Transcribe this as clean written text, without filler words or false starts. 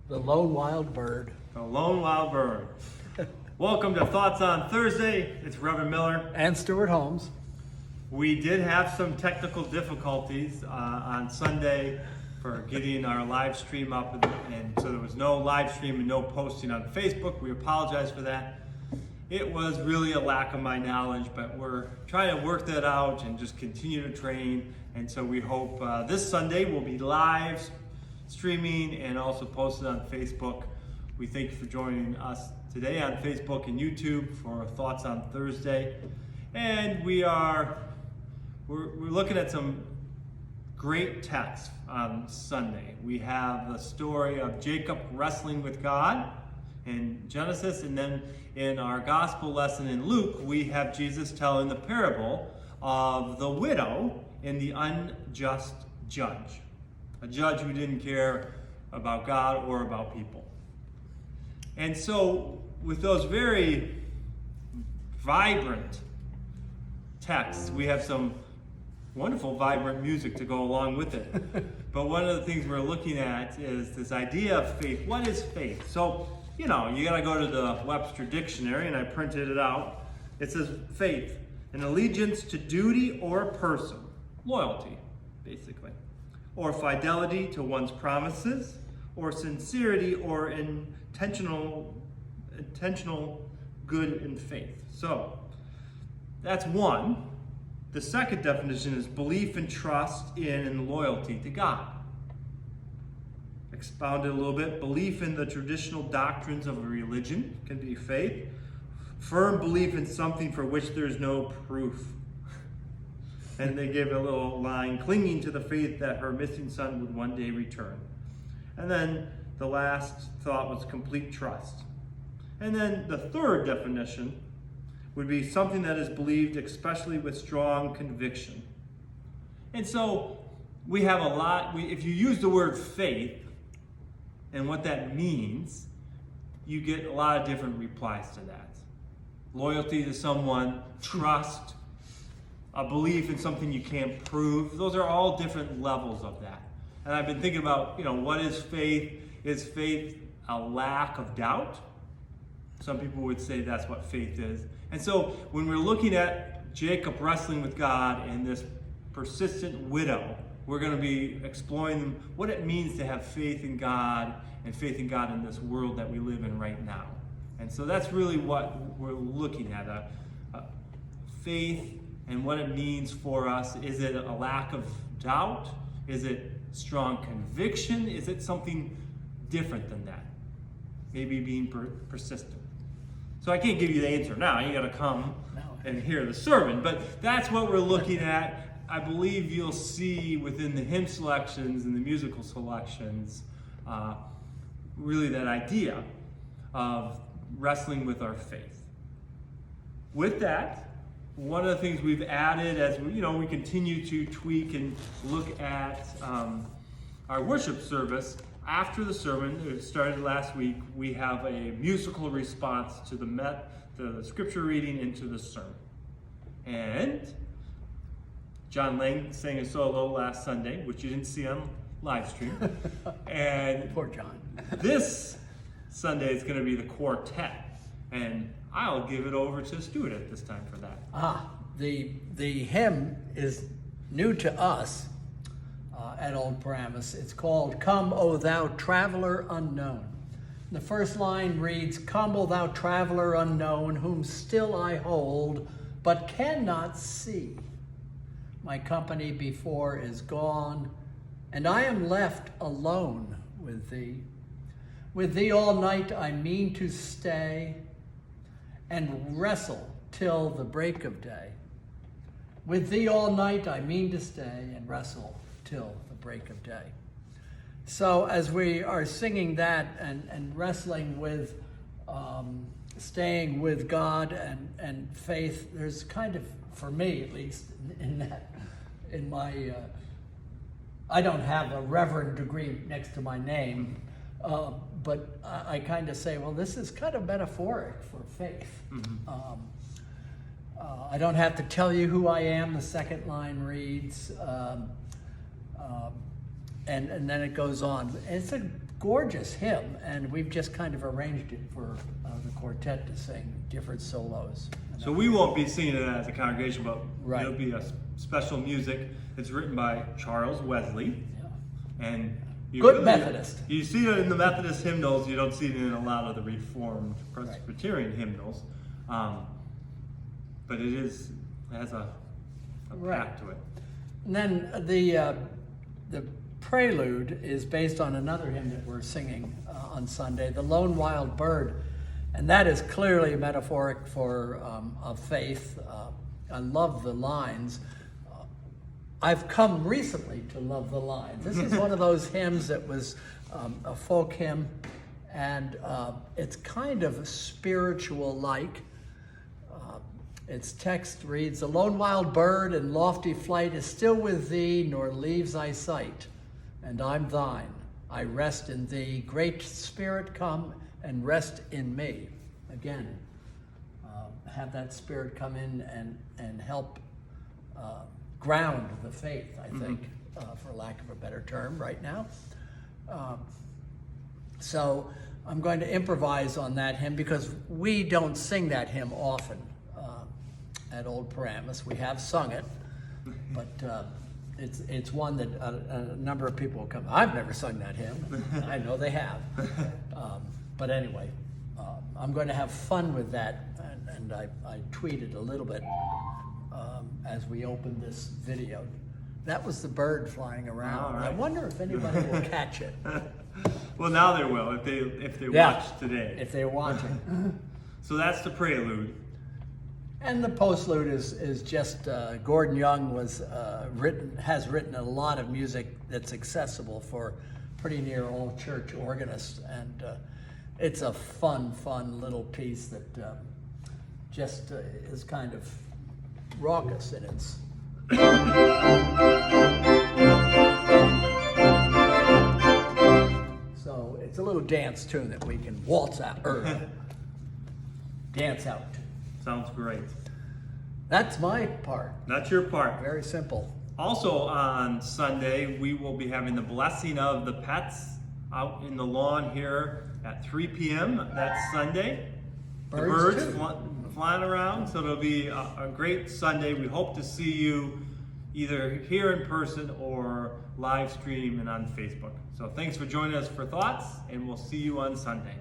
The lone wild bird. The lone wild bird. Welcome to Thoughts on Thursday. It's Reverend Miller. And Stuart Holmes. We did have some technical difficulties on Sunday for getting our live stream up, and so there was no live stream and no posting on Facebook. We apologize for that. It was really a lack of my knowledge, but we're trying to work that out and just continue to train. And so we hope this Sunday will be live streaming and also posted on Facebook. We thank you for joining us today on Facebook and YouTube for Thoughts on Thursday. And we're looking at some great texts on Sunday. We have the story of Jacob wrestling with God in Genesis, and then in our gospel lesson in Luke, we have Jesus telling the parable of the widow and the unjust judge. A judge who didn't care about God or about people. And so, with those very vibrant texts, we have some wonderful, vibrant music to go along with it. But one of the things we're looking at is this idea of faith. What is faith? So, you got to go to the Webster Dictionary, and I printed it out. It says faith, an allegiance to duty or person, loyalty, basically, or fidelity to one's promises, or sincerity or intentional good in faith. So that's one. The second definition is belief and trust in and loyalty to God. Expounded a little bit, belief in the traditional doctrines of a religion can be faith. Firm belief in something for which there's no proof. And they give a little line, clinging to the faith that her missing son would one day return. And then the last thought was complete trust. And then the third definition would be something that is believed, especially with strong conviction. And so we have a lot, if you use the word faith and what that means, you get a lot of different replies to that. Loyalty to someone, trust, a belief in something you can't prove. Those are all different levels of that. And I've been thinking about, what is faith? Is faith a lack of doubt? Some people would say that's what faith is. And so when we're looking at Jacob wrestling with God and this persistent widow, we're going to be exploring what it means to have faith in God and faith in God in this world that we live in right now. And so that's really what we're looking at, faith and what it means for us. Is it a lack of doubt? Is it strong conviction? Is it something different than that? Maybe being persistent. So I can't give you the answer now. You got to come and hear the sermon. But that's what we're looking at. I believe you'll see within the hymn selections and the musical selections really that idea of wrestling with our faith. With that, one of the things we've added as we continue to tweak and look at our worship service, after the sermon, it started last week, we have a musical response to the scripture reading into the sermon. And John Lang sang a solo last Sunday, which you didn't see on live stream. And Poor John. This Sunday is going to be the quartet. And I'll give it over to Stuart at this time for that. The hymn is new to us at Old Paramus. It's called Come, O Thou Traveler Unknown. The first line reads, Come, O Thou Traveler Unknown, whom still I hold, but cannot see. My company before is gone, and I am left alone with thee. With thee all night I mean to stay, and wrestle till the break of day. With thee all night I mean to stay, and wrestle till the break of day. So as we are singing that and wrestling with staying with God and faith, there's kind of, for me at least, in my I don't have a reverend degree next to my name, but I kind of say, well, this is kind of metaphoric for faith. Mm-hmm. I don't have to tell you who I am, the second line reads, and then it goes on. It's a gorgeous hymn, and we've just kind of arranged it for the quartet to sing different solos. So we won't be singing it as a congregation, but Right. it'll be a special music. It's written by Charles Wesley, Yeah. and Good Methodist. You see it in the Methodist hymnals. You don't see it in a lot of the Reformed Presbyterian hymnals, but it has a Right. pack to it. And then the prelude is based on another hymn that we're singing on Sunday, "The Lone Wild Bird," and that is clearly metaphoric for of faith. I love the lines. I've come recently to love the lines. This is one of those hymns that was a folk hymn, and it's kind of spiritual-like. Its text reads, "The lone wild bird in lofty flight is still with thee, nor leaves thy sight. And I'm thine. I rest in thee. Great Spirit, come and rest in me." Again, have that Spirit come in and help ground the faith, I think, for lack of a better term right now. So I'm going to improvise on that hymn because we don't sing that hymn often at Old Paramus. We have sung it, but it's one that a number of people will come. I've never sung that hymn. I know they have. But anyway, I'm going to have fun with that, and I tweeted a little bit as we opened this video. That was the bird flying around. All right. I wonder if anybody will catch it. Well, now they will if they Yeah, watch today. if they're watching. So that's the prelude. And the postlude is just Gordon Young has written a lot of music that's accessible for pretty near all church organists, and it's a fun little piece that just is kind of raucous in its. So it's a little dance tune that we can waltz out or dance out to. Sounds great. That's my part. That's your part. Very simple. Also on Sunday, we will be having the blessing of the pets out in the lawn here at 3 p.m. That's Sunday. Birds the birds flying around, so it'll be a great Sunday. We hope to see you either here in person or live stream and on Facebook. So thanks for joining us for Thoughts, and we'll see you on Sunday.